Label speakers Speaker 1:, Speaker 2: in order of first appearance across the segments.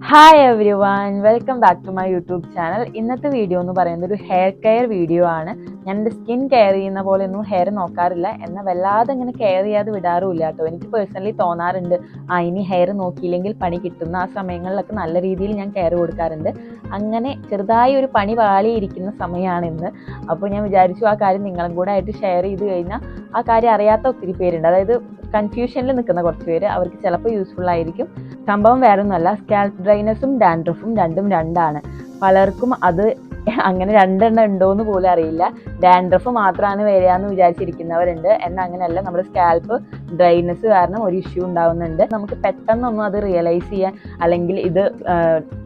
Speaker 1: Hi everyone, welcome back to my YouTube channel. ഇന്നത്തെ video എന്ന് പറയുന്നത് ഒരു ഹെയർ കെയർ വീഡിയോ ആണ്. ഞാൻ എൻ്റെ സ്കിൻ കെയർ ചെയ്യുന്ന പോലെ ഒന്നും ഹെയർ നോക്കാറില്ല, എന്നാൽ വല്ലാതെ ഇങ്ങനെ കെയർ ചെയ്യാതെ വിടാറുമില്ല കേട്ടോ. എനിക്ക് പേഴ്സണലി തോന്നാറുണ്ട് ഇനി ഹെയർ നോക്കിയില്ലെങ്കിൽ പണി കിട്ടുന്ന ആ സമയങ്ങളിലൊക്കെ നല്ല രീതിയിൽ ഞാൻ കെയർ കൊടുക്കാറുണ്ട്. അങ്ങനെ ചെറുതായി ഒരു പണി പാളിയിരിക്കുന്ന സമയമാണ് ഇന്ന്. അപ്പോൾ ഞാൻ വിചാരിച്ചു ആ കാര്യം നിങ്ങളും കൂടെ ആയിട്ട് ഷെയർ ചെയ്ത് കഴിഞ്ഞാൽ ആ കാര്യം അറിയാത്ത ഒത്തിരി പേരുണ്ട്, അതായത് കൺഫ്യൂഷനിൽ നിൽക്കുന്ന കുറച്ച് പേര്, അവർക്ക് ചിലപ്പോൾ യൂസ്ഫുൾ ആയിരിക്കും. സംഭവം വേറെ ഒന്നുമല്ല, സ്കാൽപ്പ് ഡ്രൈനസും ഡാൻഡ്രഫും രണ്ടും രണ്ടാണ്. പലർക്കും അത് അങ്ങനെ രണ്ടെണ്ണം ഉണ്ടോയെന്ന് പോലും അറിയില്ല. ഡാൻഡ്രഫ് മാത്രമാണ് വരികയെന്ന് വിചാരിച്ചിരിക്കുന്നവരുണ്ട്. എന്നാൽ അങ്ങനെയല്ല, നമ്മുടെ സ്കാൽപ്പ് ഡ്രൈനസ് കാരണം ഒരു ഇഷ്യൂ ഉണ്ടാവുന്നുണ്ട്. നമുക്ക് പെട്ടെന്നൊന്നും അത് റിയലൈസ് ചെയ്യാൻ, അല്ലെങ്കിൽ ഇത്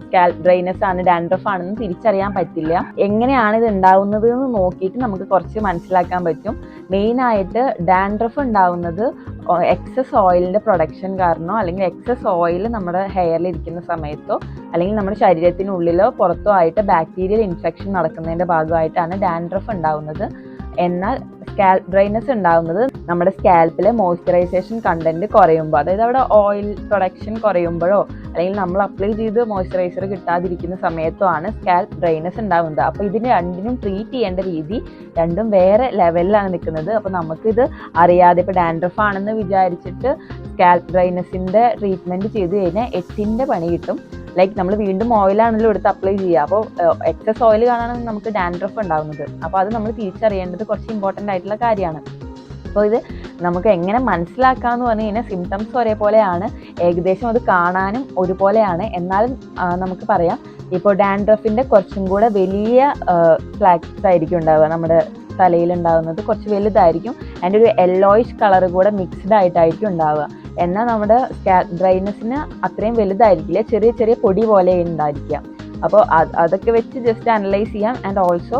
Speaker 1: സ്കാൽപ്പ് ഡ്രൈനസ് ആണ് ഡാൻഡ്രഫ് ആണെന്ന് തിരിച്ചറിയാൻ പറ്റില്ല. എങ്ങനെയാണ് ഇത് ഉണ്ടാവുന്നത് എന്ന് നോക്കിയിട്ട് നമുക്ക് കുറച്ച് മനസ്സിലാക്കാൻ പറ്റും. മെയിനായിട്ട് ഡാൻഡ്രഫ് ഉണ്ടാവുന്നത് എക്സസ് ഓയിലിൻ്റെ പ്രൊഡക്ഷൻ കാരണമോ, അല്ലെങ്കിൽ എക്സസ് ഓയിൽ നമ്മുടെ ഹെയറിൽ ഇരിക്കുന്ന സമയത്തോ, അല്ലെങ്കിൽ നമ്മുടെ ശരീരത്തിനുള്ളിലോ പുറത്തോ ആയിട്ട് ബാക്ടീരിയൽ ഇൻഫെക്ഷൻ നടക്കുന്നതിൻ്റെ ഭാഗമായിട്ടാണ് ഡാൻഡ്രഫ് ഉണ്ടാവുന്നത്. എന്നാൽ സ്കാൽപ്പ് ഡ്രൈനസ് ഉണ്ടാകുന്നത് നമ്മുടെ സ്കാൽപ്പിലെ മോയ്സ്ചറൈസേഷൻ കണ്ടന്റ് കുറയുമ്പോൾ, അതായത് അവിടെ ഓയിൽ പ്രൊഡക്ഷൻ കുറയുമ്പോഴോ അല്ലെങ്കിൽ നമ്മൾ അപ്ലൈ ചെയ്ത് മോയ്സ്ചറൈസർ കിട്ടാതിരിക്കുന്ന സമയത്തോ ആണ് സ്കാൽപ്പ് ഡ്രൈനസ് ഉണ്ടാകുന്നത്. അപ്പോൾ ഇതിന് രണ്ടിനും ട്രീറ്റ് ചെയ്യേണ്ട രീതി രണ്ടും വേറെ ലെവലിലാണ് നിൽക്കുന്നത്. അപ്പോൾ നമുക്കിത് അറിയാതെ ഇപ്പോൾ ഡാൻഡ്രഫ് ആണെന്ന് വിചാരിച്ചിട്ട് സ്കാൽപ്പ് ഡ്രൈനസിൻ്റെ ട്രീറ്റ്മെൻറ്റ് ചെയ്ത് കഴിഞ്ഞാൽ 8ന്റെ പണി കിട്ടും. ലൈക്ക് നമ്മൾ വീണ്ടും ഓയിലാണല്ലോ എടുത്ത് അപ്ലൈ ചെയ്യുക. അപ്പോൾ എക്സസ് ഓയിൽ കാണാനാണ് നമുക്ക് ഡാൻഡ്രഫ് ഉണ്ടാകുന്നത്. അപ്പോൾ അത് നമ്മൾ തിരിച്ചറിയേണ്ടത് കുറച്ച് ഇമ്പോർട്ടൻ്റ് ആയിട്ടുള്ള കാര്യമാണ്. അപ്പോൾ ഇത് നമുക്ക് എങ്ങനെ മനസ്സിലാക്കാമെന്ന് പറഞ്ഞു കഴിഞ്ഞാൽ സിംറ്റംസ് ഒരേപോലെയാണ്, ഏകദേശം അത് കാണാനും ഒരുപോലെയാണ്. എന്നാലും നമുക്ക് പറയാം, ഇപ്പോൾ ഡാൻഡ്രഫിൻ്റെ കുറച്ചും കൂടെ വലിയ ഫ്ലാക്സ് ആയിരിക്കും ഉണ്ടാവുക. നമ്മുടെ തലയിലുണ്ടാകുന്നത് കുറച്ച് വലുതായിരിക്കും, അതിൻ്റെ ഒരു യെല്ലോയിഷ് കളർ കൂടെ മിക്സ്ഡ് ആയിട്ടായിരിക്കും ഉണ്ടാവുക. എന്നാൽ നമ്മുടെ സ്കാൽപ്പ് ഡ്രൈനസിന് അത്രയും വലുതായിരിക്കില്ല, ചെറിയ ചെറിയ പൊടി പോലെ ഉണ്ടായിരിക്കുക. അപ്പോൾ അതൊക്കെ വെച്ച് ജസ്റ്റ് അനലൈസ് ചെയ്യാം. ആൻഡ് ഓൾസോ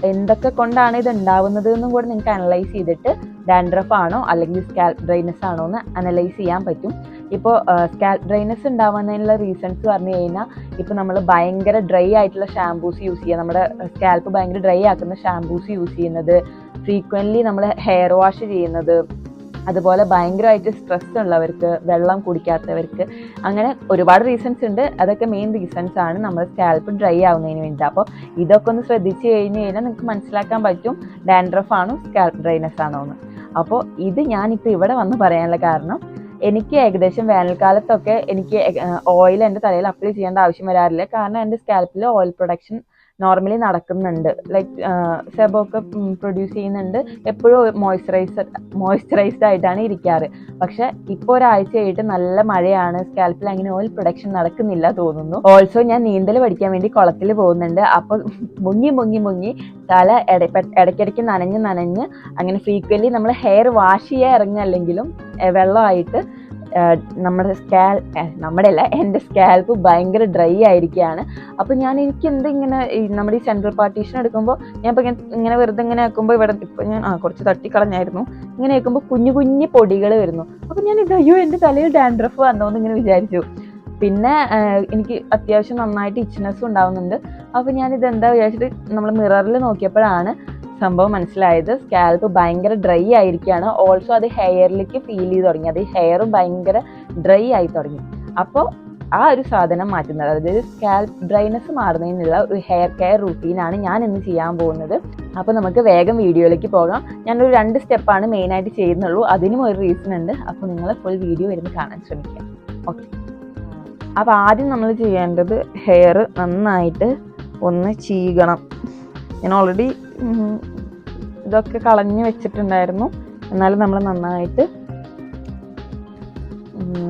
Speaker 1: എന്തൊക്കെ കൊണ്ടാണ് ഇത് ഉണ്ടാവുന്നത് എന്നും കൂടെ നിങ്ങൾക്ക് അനലൈസ് ചെയ്തിട്ട് ഡാൻഡ്രഫ് ആണോ അല്ലെങ്കിൽ സ്കാൽപ്പ് ഡ്രൈനസ് ആണോ എന്ന് അനലൈസ് ചെയ്യാൻ പറ്റും. ഇപ്പോൾ സ്കാൽപ്പ് ഡ്രൈനസ് ഉണ്ടാവുന്നതിനുള്ള റീസൺസ് പറഞ്ഞു കഴിഞ്ഞാൽ, ഇപ്പോൾ നമ്മൾ ഭയങ്കര ഡ്രൈ ആയിട്ടുള്ള ഷാംപൂസ് യൂസ് ചെയ്യുക, നമ്മുടെ സ്കാൽപ്പ് ഭയങ്കര ഡ്രൈ ആക്കുന്ന ഷാംപൂസ് യൂസ് ചെയ്യുന്നത്, ഫ്രീക്വൻ്റ്ലി നമ്മൾ ഹെയർ വാഷ് ചെയ്യുന്നത്, അതുപോലെ ഭയങ്കരമായിട്ട് സ്ട്രെസ് ഉള്ളവർക്ക്, വെള്ളം കുടിക്കാത്തവർക്ക്, അങ്ങനെ ഒരുപാട് റീസൺസ് ഉണ്ട്. അതൊക്കെ മെയിൻ റീസൺസ് ആണ് നമ്മുടെ സ്കാൽപ്പ് ഡ്രൈ ആവുന്നതിന് വേണ്ടി. അപ്പോൾ ഇതൊക്കെ ഒന്ന് ശ്രദ്ധിച്ച് കഴിഞ്ഞ് കഴിഞ്ഞാൽ നിങ്ങൾക്ക് മനസ്സിലാക്കാൻ പറ്റും ഡാൻഡ്രഫ് ആണോ സ്കാൽപ്പ് ഡ്രൈനസ് ആണോ എന്ന്. അപ്പോൾ ഇത് ഞാനിപ്പോൾ ഇവിടെ വന്ന് പറയാനുള്ള കാരണം, എനിക്ക് ഏകദേശം വേനൽക്കാലത്തൊക്കെ എനിക്ക് ഓയിൽ എൻ്റെ തലയിൽ അപ്ലൈ ചെയ്യേണ്ട ആവശ്യം വരാറില്ല. കാരണം എൻ്റെ സ്കാൽപ്പിൽ ഓയിൽ പ്രൊഡക്ഷൻ നോർമലി നടക്കുന്നുണ്ട്, ലൈക്ക് സെബൊക്കെ പ്രൊഡ്യൂസ് ചെയ്യുന്നുണ്ട്, എപ്പോഴും മോയ്സ്ചറൈസ്ഡ് ആയിട്ടാണ് ഇരിക്കാറ്. പക്ഷെ ഇപ്പോൾ ഒരാഴ്ചയായിട്ട് നല്ല മഴയാണ്, സ്കാൽപ്പിൽ അങ്ങനെ ഓയിൽ പ്രൊഡക്ഷൻ നടക്കുന്നില്ല തോന്നുന്നു. ഓൾസോ ഞാൻ നീന്തൽ പഠിക്കാൻ വേണ്ടി കുളത്തിൽ പോകുന്നുണ്ട്. അപ്പോൾ മുങ്ങി തല ഇടയ്ക്കിടയ്ക്ക് നനഞ്ഞ് അങ്ങനെ ഫ്രീക്വൻ്റ്ലി നമ്മൾ ഹെയർ വാഷ് ചെയ്യാൻ ഇറങ്ങല്ലെങ്കിലും വെള്ളമായിട്ട് എൻ്റെ സ്കാൽപ്പ് ഭയങ്കര ഡ്രൈ ആയിരിക്കുകയാണ്. അപ്പോൾ എനിക്ക് ഇങ്ങനെ നമ്മുടെ ഈ സെൻട്രൽ പാർട്ടീഷൻ എടുക്കുമ്പോൾ ഞാൻ ഇപ്പോൾ ഇങ്ങനെ വെറുതെ ഇങ്ങനെ ആക്കുമ്പോൾ ഇവിടെ ഇപ്പോൾ ഞാൻ കുറച്ച് തട്ടിക്കളഞ്ഞായിരുന്നു, ഇങ്ങനെ ആക്കുമ്പോൾ കുഞ്ഞു പൊടികൾ വരുന്നു. അപ്പോൾ ഞാൻ അയ്യോ എൻ്റെ തലയിൽ ഡാൻഡ്രഫ് വന്നോന്ന് ഇങ്ങനെ വിചാരിച്ചു. പിന്നെ എനിക്ക് അത്യാവശ്യം നന്നായിട്ട് ഇച്ച്നെസ്സും ഉണ്ടാവുന്നുണ്ട്. അപ്പോൾ ഞാനിത് എന്താ വിചാരിച്ചിട്ട് നമ്മൾ മിററിൽ നോക്കിയപ്പോഴാണ് സംഭവം മനസ്സിലായത്. സ്കാൽപ്പ് ഭയങ്കര ഡ്രൈ ആയിരിക്കുകയാണ്. ഓൾസോ അത് ഹെയറിലേക്ക് ഫീൽ ചെയ്ത് തുടങ്ങി, അത് ഹെയറും ഭയങ്കര ഡ്രൈ ആയി തുടങ്ങി. അപ്പോൾ ആ ഒരു സാധനം മാറ്റുന്നത്, അതായത് സ്കാൽപ്പ് ഡ്രൈനസ് മാറുന്നതിനുള്ള ഒരു ഹെയർ കെയർ റൂട്ടീനാണ് ഞാൻ ഇന്ന് ചെയ്യാൻ പോകുന്നത്. അപ്പോൾ നമുക്ക് വേഗം വീഡിയോയിലേക്ക് പോകാം. ഞാനൊരു 2 സ്റ്റെപ്പാണ് മെയിനായിട്ട് ചെയ്യുന്നുള്ളൂ, അതിനും ഒരു റീസൺ ഉണ്ട്. അപ്പോൾ നിങ്ങൾ ഫുൾ വീഡിയോ ഇരുന്ന് കാണാൻ ശ്രമിക്കാം. ഓക്കെ, അപ്പോൾ ആദ്യം നമ്മൾ ചെയ്യേണ്ടത് ഹെയർ നന്നായിട്ട് ഒന്ന് ചീകണം. ഞാൻ ഓൾറെഡി ഇതൊക്കെ കളഞ്ഞ് വെച്ചിട്ടുണ്ടായിരുന്നു, എന്നാലും നമ്മൾ നന്നായിട്ട്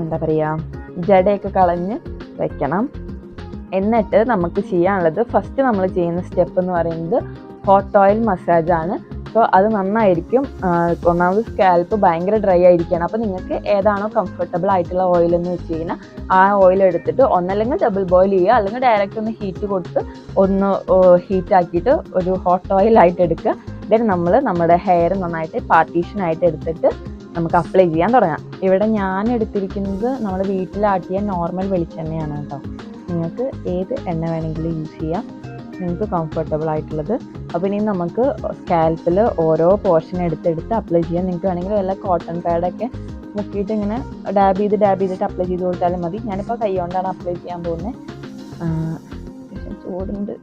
Speaker 1: എന്താ പറയുക, ജടയൊക്കെ കളഞ്ഞ് വെക്കണം. എന്നിട്ട് നമുക്ക് ചെയ്യാനുള്ളത്, ഫസ്റ്റ് നമ്മൾ ചെയ്യുന്ന സ്റ്റെപ്പ് എന്ന് പറയുന്നത് ഹോട്ട് ഓയിൽ മസാജാണ്. അപ്പോൾ അത് നന്നായിരിക്കും. ഒന്നാമത് സ്കാൽപ്പ് ഭയങ്കര ഡ്രൈ ആയിരിക്കുകയാണ്. അപ്പോൾ നിങ്ങൾക്ക് ഏതാണോ കംഫർട്ടബിൾ ആയിട്ടുള്ള ഓയിലെന്ന് വെച്ച് കഴിഞ്ഞാൽ ആ ഓയിൽ എടുത്തിട്ട് ഒന്നല്ലെങ്കിൽ ഡബിൾ ബോയിൽ ചെയ്യുക, അല്ലെങ്കിൽ ഡയറക്റ്റ് ഒന്ന് ഹീറ്റ് കൊടുത്ത് ഒന്ന് ഹീറ്റാക്കിയിട്ട് ഒരു ഹോട്ട് ഓയിലായിട്ട് എടുക്കുക. ദെൻ നമ്മൾ നമ്മുടെ ഹെയർ നന്നായിട്ട് പാർട്ടീഷനായിട്ട് എടുത്തിട്ട് നമുക്ക് അപ്ലൈ ചെയ്യാൻ തുടങ്ങാം. ഇവിടെ ഞാൻ എടുത്തിരിക്കുന്നത് നമ്മുടെ വീട്ടിലാട്ടിയ നോർമൽ വെളിച്ചെണ്ണയാണ് കേട്ടോ. നിങ്ങൾക്ക് ഏത് എണ്ണ വേണമെങ്കിലും യൂസ് ചെയ്യാം, നിങ്ങൾക്ക് കംഫർട്ടബിൾ ആയിട്ടുള്ളത്. അപ്പോൾ ഇനി നമുക്ക് സ്കാൽപ്പിൽ ഓരോ പോർഷൻ എടുത്തെടുത്ത് അപ്ലൈ ചെയ്യാം. നിങ്ങൾക്ക് വേണമെങ്കിൽ വല്ല കോട്ടൺ പാഡൊക്കെ മുക്കിയിട്ട് ഇങ്ങനെ ഡാബ് ചെയ്തിട്ട് അപ്ലൈ ചെയ്ത് കൊടുത്താലും മതി. ഞാനിപ്പോൾ കൈ കൊണ്ടാണ് അപ്ലൈ ചെയ്യാൻ പോകുന്നത്. ചൂടുണ്ട്.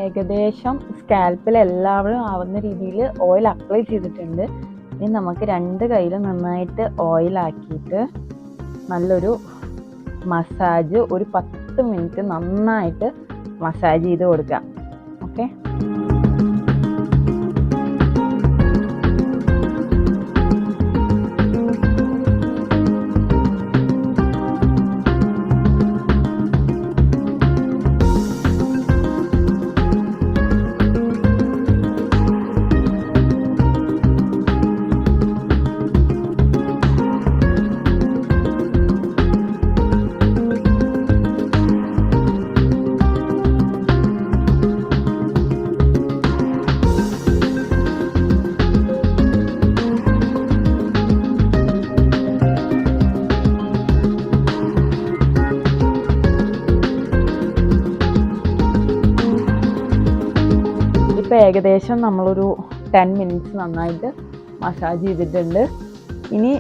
Speaker 1: ഏകദേശം സ്കാൽപ്പിൽ എല്ലാവരും ആവുന്ന രീതിയിൽ ഓയിൽ അപ്ലൈ ചെയ്തിട്ടുണ്ട്. ഇനി നമുക്ക് 2 കൈയിലും നന്നായിട്ട് ഓയിലാക്കിയിട്ട് നല്ലൊരു മസാജ് ഒരു 10 മിനിറ്റ് നന്നായിട്ട് മസാജ് ചെയ്ത് കൊടുക്കാം. ഓക്കെ, ഇപ്പോൾ ഏകദേശം നമ്മളൊരു 10 മിനിറ്റ്സ് നന്നായിട്ട് മസാജ് ചെയ്തിട്ടുണ്ട്. ഇനി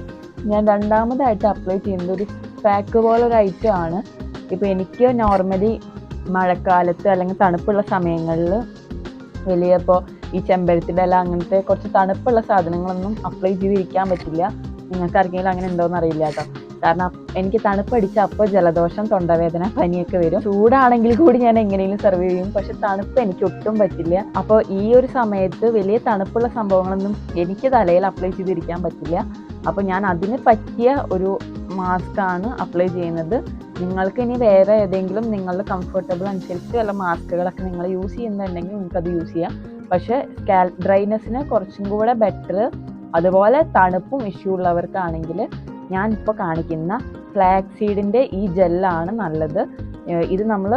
Speaker 1: ഞാൻ രണ്ടാമതായിട്ട് അപ്ലൈ ചെയ്യുന്നത് ഒരു പാക്ക് പോലൊരു ഐറ്റം ആണ്. ഇപ്പോൾ എനിക്ക് നോർമലി മഴക്കാലത്ത് അല്ലെങ്കിൽ തണുപ്പുള്ള സമയങ്ങളിൽ വലിയ ഇപ്പോൾ ഈ ചെമ്പരത്തിൻ്റെ ഇല അങ്ങനത്തെ കുറച്ച് തണുപ്പുള്ള സാധനങ്ങളൊന്നും അപ്ലൈ ചെയ്തിരിക്കാൻ പറ്റില്ല. നിങ്ങൾക്ക് ആർക്കെങ്കിലും അങ്ങനെ ഉണ്ടോയെന്ന് അറിയില്ല കേട്ടോ. കാരണം എനിക്ക് തണുപ്പടിച്ച് അപ്പോൾ ജലദോഷം, തൊണ്ടവേദന, പനിയൊക്കെ വരും. ചൂടാണെങ്കിൽ കൂടി ഞാൻ എങ്ങനെയും സർവൈവ് ചെയ്യും. പക്ഷെ തണുപ്പ് എനിക്ക് ഒട്ടും പറ്റില്ല. അപ്പോൾ ഈ ഒരു സമയത്ത് വലിയ തണുപ്പുള്ള സംഭവങ്ങളൊന്നും എനിക്ക് തലയിൽ അപ്ലൈ ചെയ്തിരിക്കാൻ പറ്റില്ല. അപ്പോൾ ഞാൻ അതിന് പറ്റിയ ഒരു മാസ്കാണ് അപ്ലൈ ചെയ്യുന്നത്. നിങ്ങൾക്ക് ഇനി വേറെ ഏതെങ്കിലും നിങ്ങളുടെ കംഫർട്ടബിൾ അനുസരിച്ച് വല്ല മാസ്കുകളൊക്കെ നിങ്ങൾ യൂസ് ചെയ്യുന്നുണ്ടെങ്കിൽ നിങ്ങൾക്കത് യൂസ് ചെയ്യാം. പക്ഷേ സ്കാൽപ്പ് ഡ്രൈനെസ്സിന് കുറച്ചും കൂടെ ബെറ്റർ, അതുപോലെ തണുപ്പും ഇഷ്യൂ ഉള്ളവർക്കാണെങ്കിൽ ഞാനിപ്പോൾ കാണിക്കുന്ന ഫ്ലാക്സ് സീഡിൻ്റെ ഈ ജെല്ലാണ് നല്ലത്. ഇത് നമ്മൾ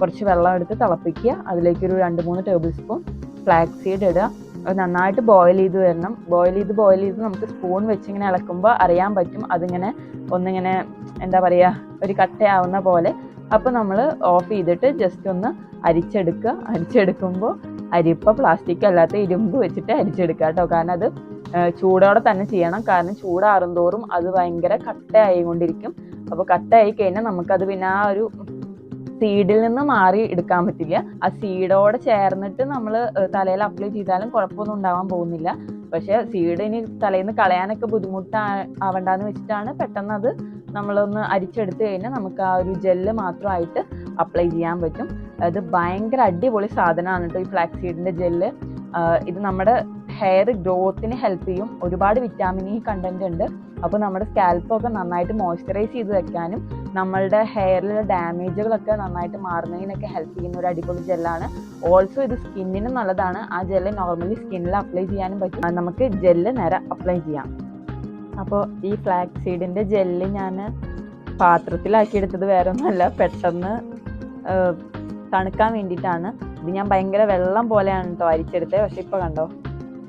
Speaker 1: കുറച്ച് വെള്ളം എടുത്ത് തിളപ്പിക്കുക, അതിലേക്കൊരു 2-3 ടേബിൾ സ്പൂൺ ഫ്ലാക്സ് സീഡ് ഇടുക. അത് നന്നായിട്ട് ബോയിൽ ചെയ്ത് വരണം. ബോയിൽ ചെയ്ത് നമുക്ക് സ്പൂൺ വെച്ച് ഇങ്ങനെ ഇളക്കുമ്പോൾ അറിയാൻ പറ്റും അതിങ്ങനെ ഒന്നിങ്ങനെ എന്താ പറയുക, ഒരു കട്ടയാവുന്ന പോലെ. അപ്പോൾ നമ്മൾ ഓഫ് ചെയ്തിട്ട് ജസ്റ്റ് ഒന്ന് അരിച്ചെടുക്കുമ്പോൾ അരിപ്പ പ്ലാസ്റ്റിക് അല്ലാത്ത ഇരുമ്പ് വെച്ചിട്ട് അരിച്ചെടുക്കുക കേട്ടോ. കാരണം അത് ചൂടോടെ തന്നെ ചെയ്യണം. കാരണം ചൂടാറും തോറും അത് ഭയങ്കര കട്ടയായിക്കൊണ്ടിരിക്കും. അപ്പോൾ കട്ടയായി കഴിഞ്ഞാൽ നമുക്കത് പിന്നെ ആ ഒരു സീഡിൽ നിന്ന് മാറി എടുക്കാൻ പറ്റില്ല. ആ സീഡോടെ ചേർന്നിട്ട് നമ്മൾ തലയിൽ അപ്ലൈ ചെയ്താലും കുഴപ്പമൊന്നും ഉണ്ടാവാൻ പോകുന്നില്ല. പക്ഷേ സീഡ് ഇനി തലയിൽ നിന്ന് കളയാനൊക്കെ ബുദ്ധിമുട്ടാവണ്ടെന്ന് വെച്ചിട്ടാണ് പെട്ടെന്ന് അത് നമ്മളൊന്ന് അരിച്ചെടുത്ത് കഴിഞ്ഞാൽ നമുക്ക് ആ ഒരു ജെല്ല് മാത്രമായിട്ട് അപ്ലൈ ചെയ്യാൻ പറ്റും. അത് ഭയങ്കര അടിപൊളി സാധനമാണ് കേട്ടോ ഈ ഫ്ലാക്സ് സീഡിൻ്റെ ജെല്ല്. ഇത് നമ്മുടെ ഹെയർ ഗ്രോത്തിന് ഹെൽപ്പ് ചെയ്യും. ഒരുപാട് വിറ്റാമിൻ ഇ കണ്ടന്റ് ഉണ്ട്. അപ്പോൾ നമ്മുടെ സ്കാൽപ്പൊക്കെ നന്നായിട്ട് മോയ്സ്ചറൈസ് ചെയ്ത് വെക്കാനും നമ്മളുടെ ഹെയറിലുള്ള ഡാമേജുകളൊക്കെ നന്നായിട്ട് മാറുന്നതിനൊക്കെ ഹെൽപ്പ് ചെയ്യുന്ന ഒരു അടിപൊളി ജെല്ലാണ്. ഓൾസോ ഇത് സ്കിന്നിന് നല്ലതാണ്. ആ ജെല്ല് നോർമലി സ്കിന്നിൽ അപ്ലൈ ചെയ്യാനും പറ്റും. നമുക്ക് ജെല്ല് നേരെ അപ്ലൈ ചെയ്യാം. അപ്പോൾ ഈ ഫ്ലാക്സ് സീഡിൻ്റെ ജെല്ല് ഞാൻ പാത്രത്തിലാക്കിയെടുത്തത് വേറെ ഒന്നുമല്ല, പെട്ടെന്ന് തണുക്കാൻ വേണ്ടിയിട്ടാണ്. ഇത് ഞാൻ ഭയങ്കര വെള്ളം പോലെയാണ് കേട്ടോ അരിച്ചെടുത്തത്. പക്ഷെ ഇപ്പോൾ കണ്ടോ,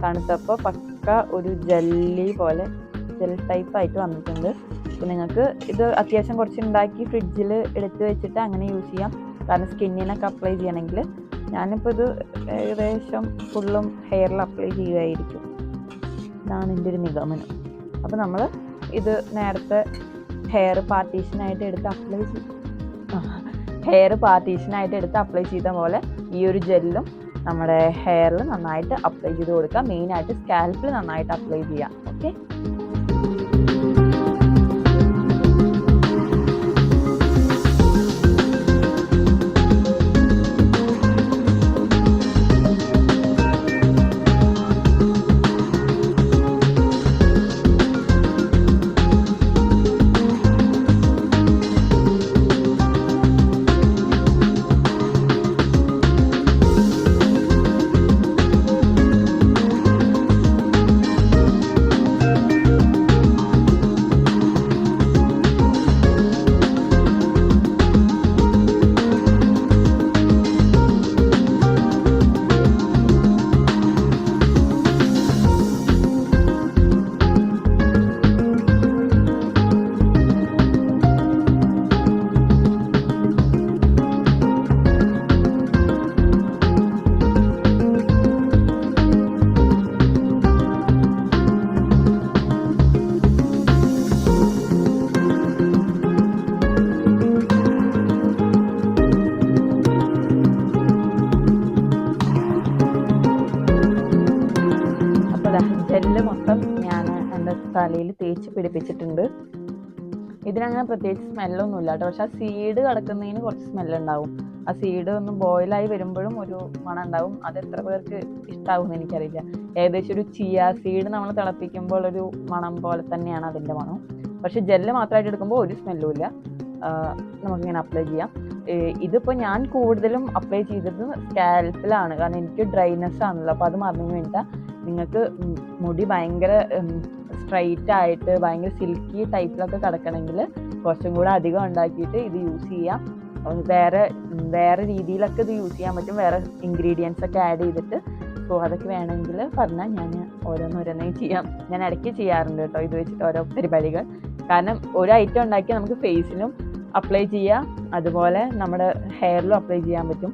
Speaker 1: തണുത്തപ്പോൾ പക്ക ഒരു ജെല്ലി പോലെ ജെൽ ടൈപ്പായിട്ട് വന്നിട്ടുണ്ട്. അപ്പോൾ നിങ്ങൾക്ക് ഇത് അത്യാവശ്യം കുറച്ച് ഉണ്ടാക്കി ഫ്രിഡ്ജിൽ എടുത്ത് വെച്ചിട്ട് അങ്ങനെ യൂസ് ചെയ്യാം. കാരണം സ്കിന്നിനൊക്കെ അപ്ലൈ ചെയ്യണമെങ്കിൽ. ഞാനിപ്പോൾ ഇത് ഏകദേശം ഫുള്ളും ഹെയറിൽ അപ്ലൈ ചെയ്യുമായിരിക്കും. ഇതാണ് എൻ്റെ ഒരു നിഗമനം. അപ്പോൾ നമ്മൾ ഇത് നേരത്തെ ഹെയർ പാർട്ടീഷനായിട്ട് എടുത്ത് അപ്ലൈ ചെയ്ത പോലെ ഈ ഒരു ജെല്ലും നമ്മുടെ ഹെയറിൽ നന്നായിട്ട് അപ്ലൈ ചെയ്ത് കൊടുക്കുക. മെയിനായിട്ട് സ്കാൽപ്പിൽ നന്നായിട്ട് അപ്ലൈ ചെയ്യാം. ഓക്കെ, ജെല്ല് മൊത്തം ഞാൻ എൻ്റെ തലയിൽ തേച്ച് പിടിപ്പിച്ചിട്ടുണ്ട്. ഇതിനങ്ങനെ പ്രത്യേകിച്ച് സ്മെല്ലൊന്നും ഇല്ല കേട്ടോ. പക്ഷെ ആ സീഡ് കിടക്കുന്നതിന് കുറച്ച് സ്മെല്ലുണ്ടാവും. ആ സീഡ് ഒന്ന് ബോയിലായി വരുമ്പോഴും ഒരു മണം ഉണ്ടാവും. അത് എത്ര പേർക്ക് ഇഷ്ടമാവും എന്ന് എനിക്കറിയില്ല. ഏകദേശം ഒരു ചിയ സീഡ് നമ്മൾ തിളപ്പിക്കുമ്പോൾ ഒരു മണം പോലെ തന്നെയാണ് അതിൻ്റെ മണം. പക്ഷെ ജെല്ല് മാത്രമായിട്ട് എടുക്കുമ്പോൾ ഒരു സ്മെല്ലും ഇല്ല. നമുക്കിങ്ങനെ അപ്ലൈ ചെയ്യാം. ഇതിപ്പോൾ ഞാൻ കൂടുതലും അപ്ലൈ ചെയ്തത് സ്കാൽപ്പിലാണ്, കാരണം എനിക്ക് ഡ്രൈനെസ് ആണല്ലോ. അപ്പോൾ അത് മറന്നു വേണ്ടിയിട്ടാണ്. നിങ്ങൾക്ക് മുടി ഭയങ്കര സ്ട്രൈറ്റ് ആയിട്ട് ഭയങ്കര സിൽക്കി ടൈപ്പിലൊക്കെ കിടക്കണമെങ്കിൽ കുറച്ചും കൂടെ അധികം ഉണ്ടാക്കിയിട്ട് ഇത് യൂസ് ചെയ്യാം. വേറെ രീതിയിലൊക്കെ ഇത് യൂസ് ചെയ്യാൻ പറ്റും, വേറെ ഇൻഗ്രീഡിയൻസ് ഒക്കെ ആഡ് ചെയ്തിട്ട്. സോ അതൊക്കെ വേണമെങ്കിൽ പറഞ്ഞാൽ ഞാൻ ഓരോന്നോരോന്നേ ചെയ്യാം. ഞാൻ ഇടയ്ക്ക് ചെയ്യാറുണ്ട് കേട്ടോ ഇത് വെച്ചിട്ട് ഓരോ പരിപാടികൾ. കാരണം ഒരു ഐറ്റം ഉണ്ടാക്കി നമുക്ക് ഫേസിലും അപ്ലൈ ചെയ്യാം, അതുപോലെ നമ്മുടെ ഹെയറിലും അപ്ലൈ ചെയ്യാൻ പറ്റും.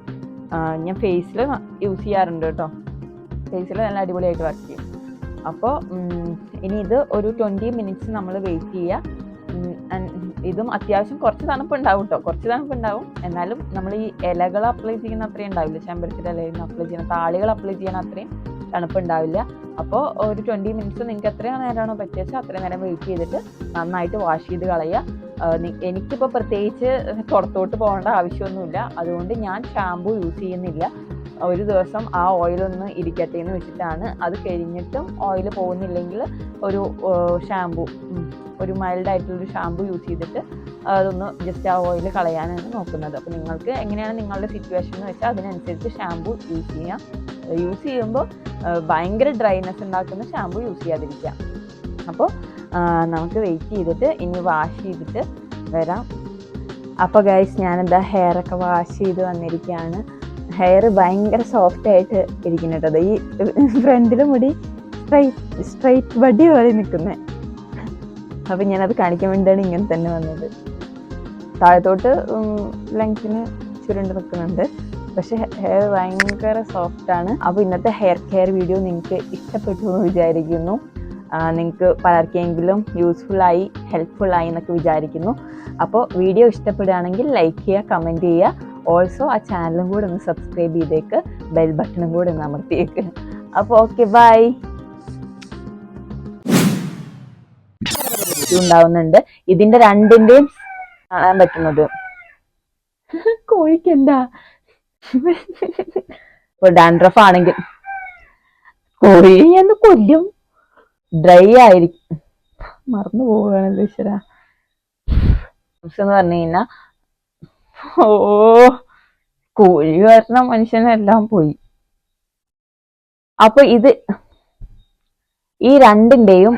Speaker 1: ഞാൻ ഫേസിൽ യൂസ് ചെയ്യാറുണ്ട് കേട്ടോ. ഫേസിൽ നല്ല അടിപൊളിയായിട്ട് വർക്ക് ചെയ്യും. അപ്പോൾ ഇനി ഇത് ഒരു 20 മിനിറ്റ്സ് നമ്മൾ വെയിറ്റ് ചെയ്യുക. ഇതും അത്യാവശ്യം കുറച്ച് തണുപ്പുണ്ടാവും കേട്ടോ, കുറച്ച് തണുപ്പുണ്ടാവും. എന്നാലും നമ്മൾ ഈ ഇലകൾ അപ്ലൈ ചെയ്യുന്ന അത്രയും ഉണ്ടാവില്ല, ചെമ്പരത്തിൻ്റെ ഇലയിൽ നിന്ന് അപ്ലൈ ചെയ്യുന്ന താളികൾ അപ്ലൈ ചെയ്യാൻ അത്രയും തണുപ്പുണ്ടാവില്ല. അപ്പോൾ ഒരു 20 മിനിറ്റ്സ് നിങ്ങൾക്ക് എത്ര നേരമാണോ പറ്റിയാൽ അത്രയും നേരം വെയിറ്റ് ചെയ്തിട്ട് നന്നായിട്ട് വാഷ് ചെയ്ത് കളയുക. എനിക്കിപ്പോൾ പ്രത്യേകിച്ച് പുറത്തോട്ട് പോകേണ്ട ആവശ്യമൊന്നുമില്ല, അതുകൊണ്ട് ഞാൻ ഷാമ്പൂ യൂസ് ചെയ്യുന്നില്ല. ഒരു ദിവസം ആ ഓയിലൊന്ന് ഇരിക്കട്ടെ എന്ന് വെച്ചിട്ടാണ്. അത് കഴിഞ്ഞിട്ടും ഓയിൽ പോകുന്നില്ലെങ്കിൽ ഒരു ഷാമ്പൂ, ഒരു മൈൽഡായിട്ടുള്ളൊരു ഷാമ്പൂ യൂസ് ചെയ്തിട്ട് അതൊന്ന് ജസ്റ്റ് ആ ഓയിൽ കളയാനാണ് നോക്കുന്നത്. അപ്പോൾ നിങ്ങൾക്ക് എങ്ങനെയാണ് നിങ്ങളുടെ സിറ്റുവേഷൻ എന്ന് വെച്ചാൽ അതിനനുസരിച്ച് ഷാമ്പൂ യൂസ് ചെയ്യാം. യൂസ് ചെയ്യുമ്പോൾ ഭയങ്കര ഡ്രൈനെസ് ഉണ്ടാക്കുന്ന ഷാമ്പൂ യൂസ് ചെയ്യാതിരിക്കുക. അപ്പോൾ നമുക്ക് വെയിറ്റ് ചെയ്തിട്ട് ഇനി വാഷ് ചെയ്തിട്ട് വരാം. അപ്പോൾ ഗൈസ്, ഞാനെന്താ ഹെയറൊക്കെ വാഷ് ചെയ്ത് വന്നിരിക്കുകയാണ്. ഹെയർ ഭയങ്കര സോഫ്റ്റായിട്ട് ഇരിക്കുന്നു കേട്ടോ. ഈ ഫ്രണ്ടിൽ മുടി സ്ട്രൈറ്റ് വടി പോലെ നിൽക്കുന്നത്. അപ്പം ഞാനത് കാണിക്കാൻ വേണ്ടിയാണ് ഇങ്ങനെ തന്നെ വന്നത്. താഴത്തോട്ട് ലെങ്ത്തിന് ചുരുണ്ട് നിൽക്കുന്നുണ്ട്, പക്ഷെ ഹെയർ ഭയങ്കര സോഫ്റ്റാണ്. അപ്പോൾ ഇന്നത്തെ ഹെയർ കെയർ വീഡിയോ നിങ്ങൾക്ക് ഇഷ്ടപ്പെട്ടു എന്ന് വിചാരിക്കുന്നു. നിങ്ങൾക്ക് പലർക്കെങ്കിലും യൂസ്ഫുള്ളായി ഹെൽപ്ഫുള്ളായി എന്നൊക്കെ വിചാരിക്കുന്നു. അപ്പോൾ വീഡിയോ ഇഷ്ടപ്പെടുകയാണെങ്കിൽ ലൈക്ക് ചെയ്യുക, കമൻറ്റ് ചെയ്യുക. ഓൾസോ ആ ചാനലും കൂടെ ഒന്ന് സബ്സ്ക്രൈബ് ചെയ്തേക്ക്, ബെൽ ബട്ടണും കൂടെ ഒന്ന് അമർത്തിയേക്ക്. അപ്പോൾ ഓക്കെ, ബൈ. ഉണ്ടാവുന്നുണ്ട് ഇതിന്റെ രണ്ടിന്റെയും കാണാൻ പറ്റുന്നത്. കോഴിക്ക് എന്താ ഇപ്പൊ ഡാൻഡ്രഫ് ആണെങ്കിൽ കോഴി ഞാൻ കൊല്ലും. ഡ്രൈ ആയിരിക്കും, മറന്നു പോവുകയാണല്ലോ ഈശ്വര. എന്ന് പറഞ്ഞു കഴിഞ്ഞാൽ കോഴി കാരണം മനുഷ്യനെല്ലാം പോയി. അപ്പൊ ഈ രണ്ടിന്റെയും